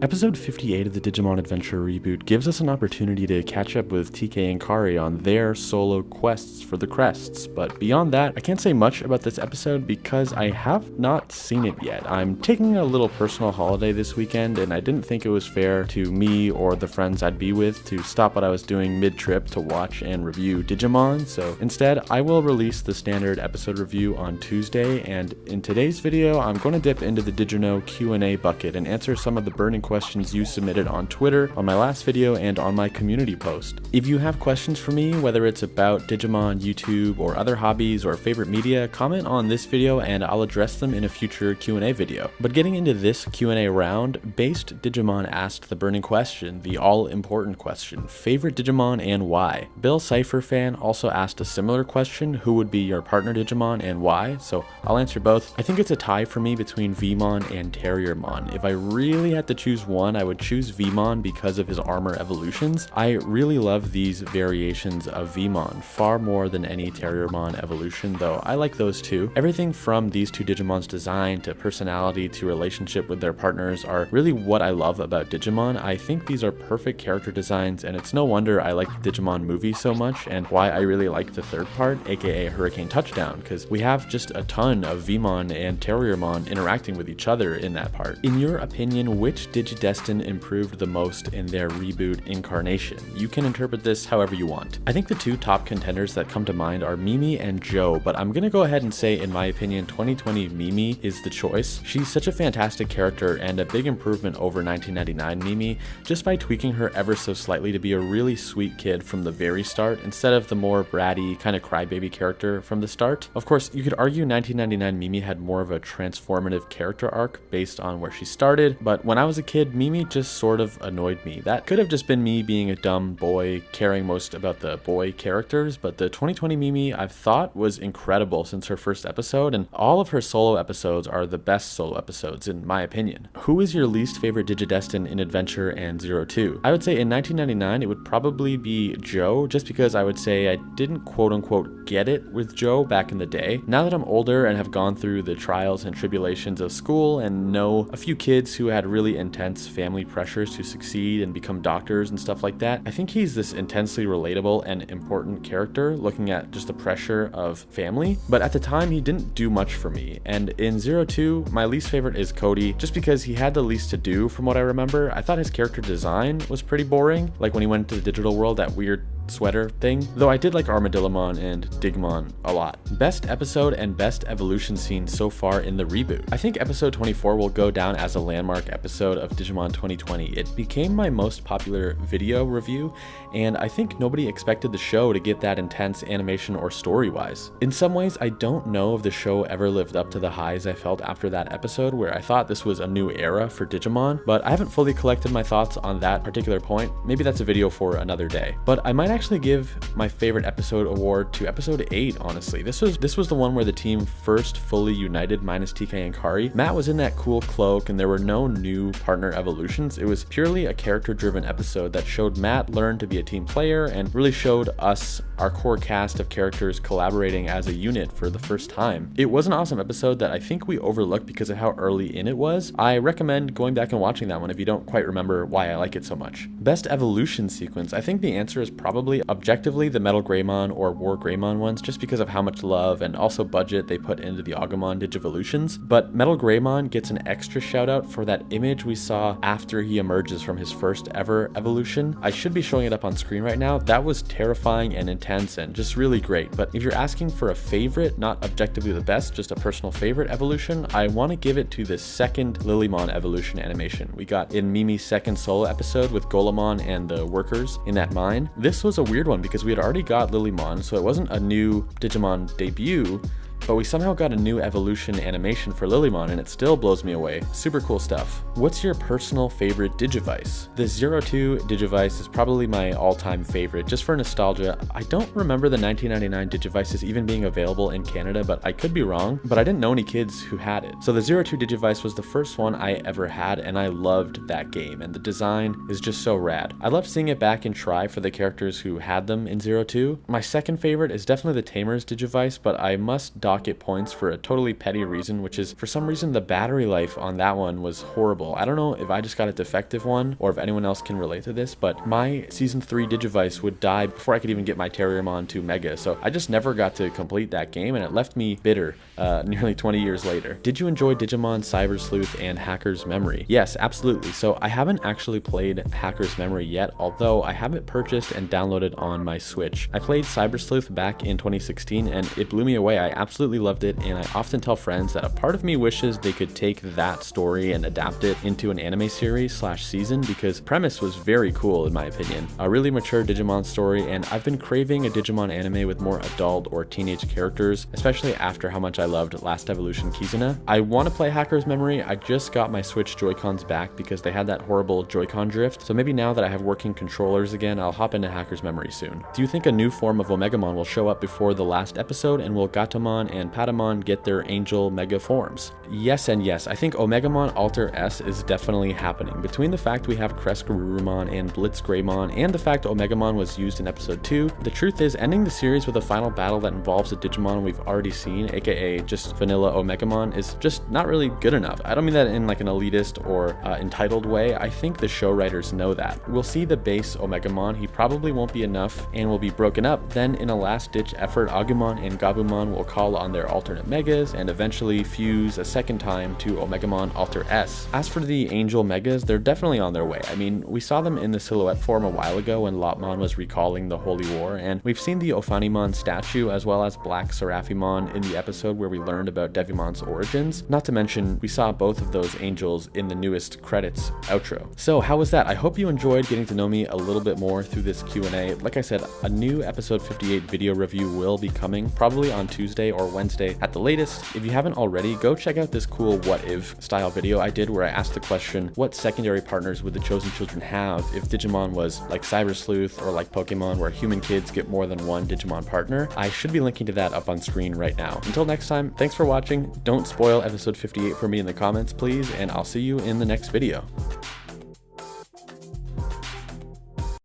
Episode 58 of the Digimon Adventure reboot gives us an opportunity to catch up with TK and Kari on their solo quests for the crests, but beyond that, I can't say much about this episode because I have not seen it yet. I'm taking a little personal holiday this weekend, and I didn't think it was fair to me or the friends I'd be with to stop what I was doing mid-trip to watch and review Digimon, so instead, I will release the standard episode review on Tuesday, and in today's video, I'm going to dip into the DigiKnow Q&A bucket and answer some of the burning questions you submitted on Twitter, on my last video, and on my community post. If you have questions for me, whether it's about Digimon, YouTube, or other hobbies or favorite media, comment on this video and I'll address them in a future Q&A video. But getting into this Q&A round, Based Digimon asked the burning question, the all-important question, favorite Digimon and why? Bill Cypher fan also asked a similar question, who would be your partner Digimon and why? So I'll answer both. I think it's a tie for me between Vmon and Terriermon. If I really had to choose one, I would choose Vmon because of his armor evolutions. I really love these variations of Vmon far more than any Terriermon evolution, though I like those too. Everything from these two Digimon's design to personality to relationship with their partners are really what I love about Digimon. I think these are perfect character designs, and it's no wonder I like the Digimon movie so much and why I really like the third part, aka Hurricane Touchdown, because we have just a ton of Vmon and Terriermon interacting with each other in that part. In your opinion, which DigiDestined improved the most in their reboot incarnation? You can interpret this however you want. I think the two top contenders that come to mind are Mimi and Joe, but I'm gonna go ahead and say, in my opinion, 2020 Mimi is the choice. She's such a fantastic character and a big improvement over 1999 Mimi, just by tweaking her ever so slightly to be a really sweet kid from the very start, instead of the more bratty, kind of crybaby character from the start. Of course, you could argue 1999 Mimi had more of a transformative character arc based on where she started, but when I was a kid, Mimi just sort of annoyed me. That could have just been me being a dumb boy caring most about the boy characters, but the 2020 Mimi I've thought was incredible since her first episode, and all of her solo episodes are the best solo episodes in my opinion. Who is your least favorite Digidestined in Adventure and 02? I would say in 1999 it would probably be Joe, just because I would say I didn't quote-unquote get it with Joe back in the day. Now that I'm older and have gone through the trials and tribulations of school and know a few kids who had really intense family pressures to succeed and become doctors and stuff like that, I think he's this intensely relatable and important character looking at just the pressure of family, but at the time he didn't do much for me. And in 02, my least favorite is Cody, just because he had the least to do from what I remember. I thought his character design was pretty boring, like when he went into the digital world, that weird sweater thing, though I did like Armadillomon and Digimon a lot. Best episode and best evolution scene so far in the reboot. I think episode 24 will go down as a landmark episode of Digimon 2020. It became my most popular video review, and I think nobody expected the show to get that intense animation or story-wise. In some ways, I don't know if the show ever lived up to the highs I felt after that episode, where I thought this was a new era for Digimon, but I haven't fully collected my thoughts on that particular point. Maybe that's a video for another day. But I might actually give my favorite episode award to episode 8, honestly. This was the one where the team first fully united minus TK and Kari. Matt was in that cool cloak and there were no new partner evolutions. It was purely a character-driven episode that showed Matt learn to be a team player and really showed us, our core cast of characters, collaborating as a unit for the first time. It was an awesome episode that I think we overlooked because of how early in it was. I recommend going back and watching that one if you don't quite remember why I like it so much. Best evolution sequence. I think the answer is probably objectively the Metal Greymon or War Greymon ones, just because of how much love and also budget they put into the Omegamon Digivolutions. But Metal Greymon gets an extra shout out for that image we saw after he emerges from his first ever evolution. I should be showing it up on screen right now. That was terrifying and intense and just really great. But if you're asking for a favorite, not objectively the best, just a personal favorite evolution, I want to give it to the second Lilymon evolution animation we got in Mimi's second solo episode with Golemon and the workers in that mine. This was a weird one because we had already got Lilymon, so it wasn't a new Digimon debut, but we somehow got a new evolution animation for Lilymon and it still blows me away. Super cool stuff. What's your personal favorite Digivice? The 02 Digivice is probably my all-time favorite, just for nostalgia. I don't remember the 1999 Digivices even being available in Canada, but I could be wrong, but I didn't know any kids who had it. So the 02 Digivice was the first one I ever had, and I loved that game, and the design is just so rad. I love seeing it back and try for the characters who had them in 02. My second favorite is definitely the Tamers Digivice, but I must dock pocket points for a totally petty reason, which is for some reason the battery life on that one was horrible. I don't know if I just got a defective one or if anyone else can relate to this, but my Season 3 Digivice would die before I could even get my Terriermon to Mega, so I just never got to complete that game, and it left me bitter nearly 20 years later. Did you enjoy Digimon Cyber Sleuth and Hacker's Memory? Yes, absolutely. So I haven't actually played Hacker's Memory yet, although I have it purchased and downloaded on my Switch. I played Cyber Sleuth back in 2016 and it blew me away. I absolutely loved it, and I often tell friends that a part of me wishes they could take that story and adapt it into an anime series / season, because premise was very cool in my opinion. A really mature Digimon story, and I've been craving a Digimon anime with more adult or teenage characters, especially after how much I loved Last Evolution Kizuna. I want to play Hacker's Memory. I just got my Switch Joy-Cons back because they had that horrible Joy-Con drift, so maybe now that I have working controllers again, I'll hop into Hacker's Memory soon. Do you think a new form of Omegamon will show up before the last episode, and will Gatomon and Patamon get their Angel Mega forms? Yes and yes. I think Omegamon Alter S is definitely happening. Between the fact we have Crest-Garurumon and Blitz-Greymon, and the fact Omegamon was used in episode 2, the truth is ending the series with a final battle that involves a Digimon we've already seen, aka just vanilla Omegamon, is just not really good enough. I don't mean that in like an elitist or entitled way. I think the show writers know that. We'll see the base Omegamon, he probably won't be enough and will be broken up. Then in a last ditch effort, Agumon and Gabumon will call on their alternate Megas and eventually fuse a second time to Omegamon Alter S. As for the Angel Megas, they're definitely on their way. I mean, we saw them in the silhouette form a while ago when Lopmon was recalling the Holy War, and we've seen the Ophanimon statue as well as Black Seraphimon in the episode where we learned about Devimon's origins. Not to mention, we saw both of those angels in the newest credits outro. So how was that? I hope you enjoyed getting to know me a little bit more through this Q&A. Like I said, a new episode 58 video review will be coming, probably on Tuesday or Wednesday at the latest. If you haven't already, go check out this cool what if style video I did where I asked the question, what secondary partners would the Chosen Children have if Digimon was like Cyber Sleuth or like Pokemon where human kids get more than one Digimon partner? I should be linking to that up on screen right now. Until next time, thanks for watching. Don't spoil episode 58 for me in the comments, please, and I'll see you in the next video.